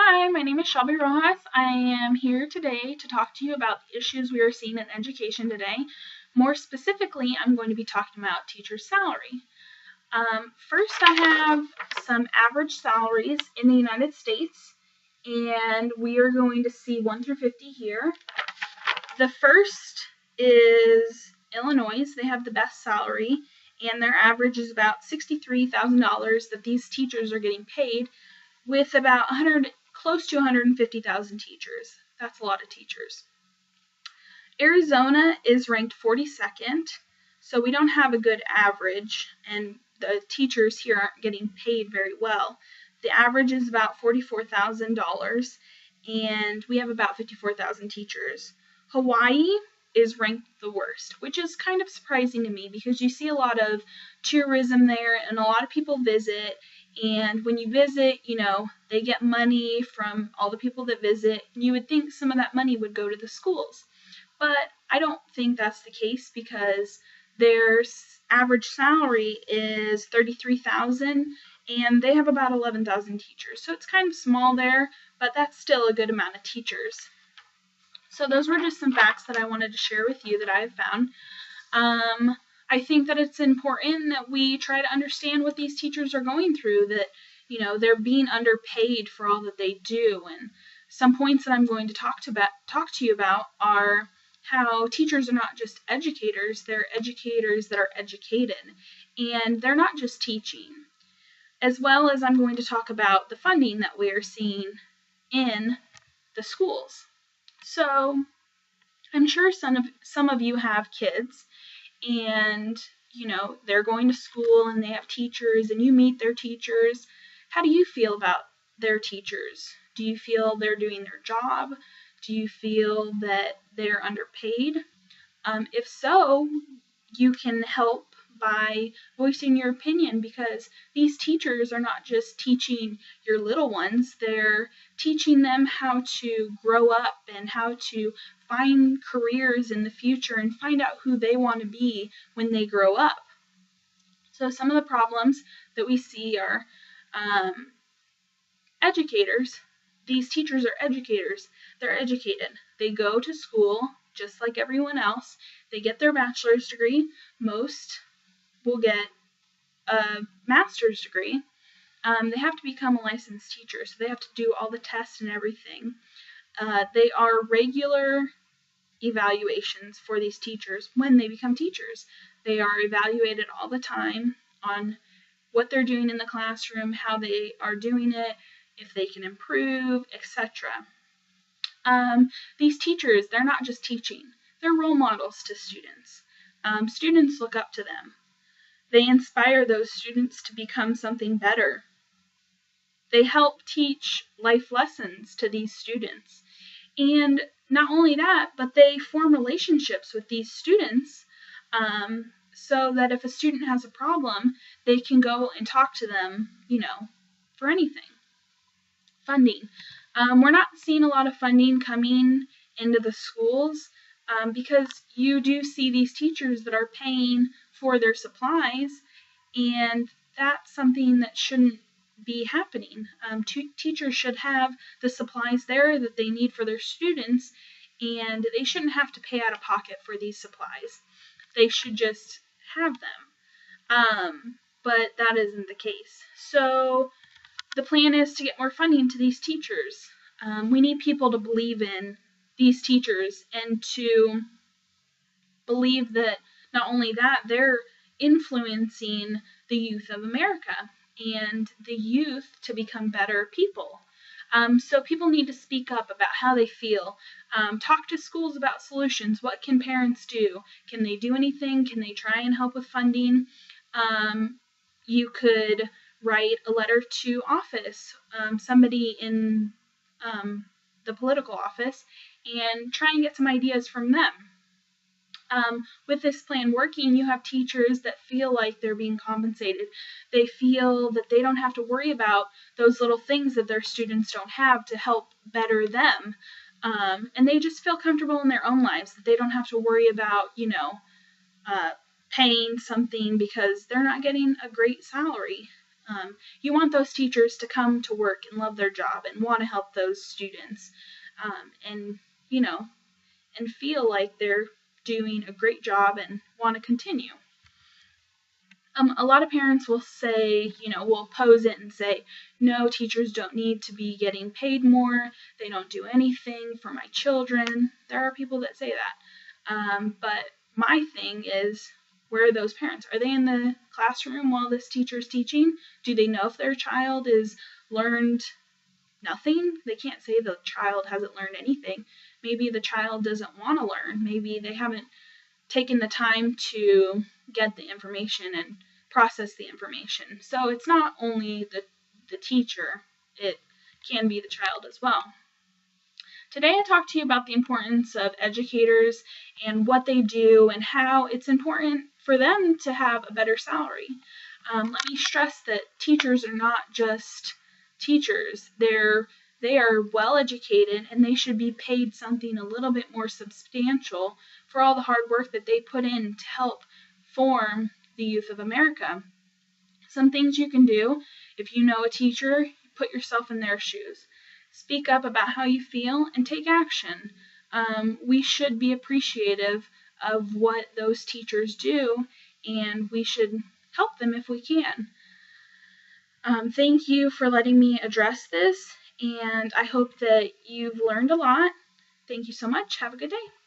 Hi, my name is Shelby Rojas. I am here today to talk to you about the issues we are seeing in education today. More specifically, I'm going to be talking about teacher salary. First, I have some average salaries in the United States, and we are going to see 1 through 50 here. The first is Illinois. They have the best salary, and their average is about $63,000 that these teachers are getting paid, with about close to 150,000 teachers. That's a lot of teachers. Arizona is ranked 42nd, so we don't have a good average, and the teachers here aren't getting paid very well. The average is about $44,000, and we have about 54,000 teachers. Hawaii is ranked the worst, which is kind of surprising to me because you see a lot of tourism there and a lot of people visit. And when you visit, they get money from all the people that visit. You would think some of that money would go to the schools. But I don't think that's the case because their average salary is $33,000 and they have about 11,000 teachers. So it's kind of small there, but that's still a good amount of teachers. So those were just some facts that I wanted to share with you that I've found. I think that it's important that we try to understand what these teachers are going through, that, they're being underpaid for all that they do. And some points that I'm going to talk to you about are how teachers are not just educators, they're educators that are educated. And they're not just teaching. As well as I'm going to talk about the funding that we are seeing in the schools. So I'm sure some of you have kids, and they're going to school and they have teachers and you meet their teachers. How do you feel about their teachers? Do you feel they're doing their job? Do you feel that they're underpaid? If so, you can help by voicing your opinion, because these teachers are not just teaching your little ones, they're teaching them how to grow up and how to find careers in the future and find out who they want to be when they grow up. So some of the problems that we see are educators. These teachers are educators. They're educated. They go to school just like everyone else. They get their bachelor's degree. Most will get a master's degree. They have to become a licensed teacher, so they have to do all the tests and everything. They are regular evaluations for these teachers when they become teachers. They are evaluated all the time on what they're doing in the classroom, how they are doing it, if they can improve, etc. These teachers, they're not just teaching, they're role models to students. Students look up to them. They inspire those students to become something better. They help teach life lessons to these students. And not only that, but they form relationships with these students, so that if a student has a problem, they can go and talk to them, for anything. Funding. We're not seeing a lot of funding coming into the schools, because you do see these teachers that are paying for their supplies, and that's something that shouldn't be happening. Teachers should have the supplies there that they need for their students, and they shouldn't have to pay out of pocket for these supplies. They should just have them. But that isn't the case. So the plan is to get more funding to these teachers. We need people to believe in these teachers and to believe that not only that, they're influencing the youth of America and the youth to become better people. So people need to speak up about how they feel. Talk to schools about solutions. What can parents do? Can they do anything? Can they try and help with funding? You could write a letter to office, somebody in the political office, and try and get some ideas from them. With this plan working, you have teachers that feel like they're being compensated. They feel that they don't have to worry about those little things that their students don't have to help better them. And they just feel comfortable in their own lives, that they don't have to worry about, paying something because they're not getting a great salary. You want those teachers to come to work and love their job and want to help those students, and and feel like they're doing a great job and want to continue. A lot of parents will say, will oppose it and say, no, teachers don't need to be getting paid more. They don't do anything for my children. There are people that say that. But my thing is, where are those parents? Are they in the classroom while this teacher is teaching? Do they know if their child has learned nothing? They can't say the child hasn't learned anything. Maybe the child doesn't want to learn. Maybe they haven't taken the time to get the information and process the information. So it's not only the teacher, it can be the child as well. Today I talked to you about the importance of educators and what they do and how it's important for them to have a better salary. Let me stress that teachers are not just teachers. They are well educated and they should be paid something a little bit more substantial for all the hard work that they put in to help form the youth of America. Some things you can do if you know a teacher, put yourself in their shoes. Speak up about how you feel and take action. We should be appreciative of what those teachers do, and we should help them if we can. Thank you for letting me address this, and I hope that you've learned a lot. Thank you so much. Have a good day.